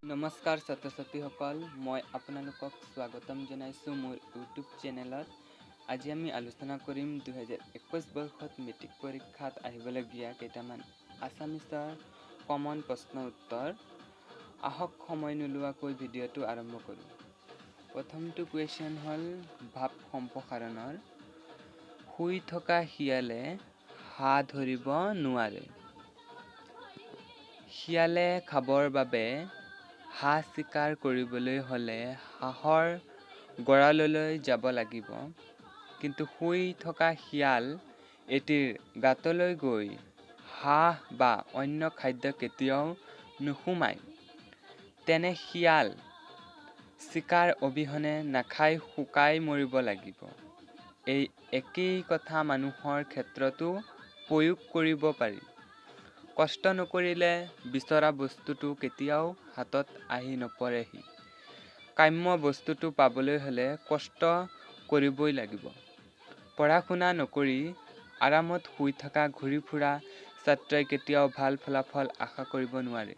নমস্কাৰ ছাত্ৰ ছাত্ৰীসকল, মই আপোনালোকক স্বাগতম জনাইছোঁ মোৰ ইউটিউব চেনেলত। আজি আমি আলোচনা কৰিম 2021 বৰ্ষত মেট্ৰিক পৰীক্ষাত আহিবলগীয়া কেইটামান আছামিছৰ কমন প্ৰশ্ন উত্তৰ। আহক সময় নোলোৱাকৈ ভিডিঅ'টো আৰম্ভ কৰোঁ। প্ৰথমটো কুৱেশ্যন হ'ল ভাৱ সম্প্ৰসাৰণৰ। শুই থকা শিয়ালে হাঁহ ধৰিব নোৱাৰে। শিয়ালে খাবৰ বাবে হাঁহ চিকাৰ কৰিবলৈ হ'লে হাঁহৰ গঁড়াললৈ যাব লাগিব, কিন্তু শুই থকা শিয়াল এটিৰ গাঁতলৈ গৈ হাঁহ বা অন্য খাদ্য কেতিয়াও নোসোমায়। তেনে শিয়াল চিকাৰ অবিহনে নাখাই শুকাই মৰিব লাগিব। এই একেই কথা মানুহৰ ক্ষেত্ৰতো প্ৰয়োগ কৰিব পাৰি। কষ্ট নকৰিলে বিচৰা বস্তুটো কেতিয়াও হাতত আহি নপৰেহি। কাম্য বস্তুটো পাবলৈ হ'লে কষ্ট কৰিবই লাগিব। পঢ়া শুনা নকৰি আৰামত শুই থকা ঘূৰি ফুৰা ছাত্ৰই কেতিয়াও ভাল ফলাফল আশা কৰিব নোৱাৰে।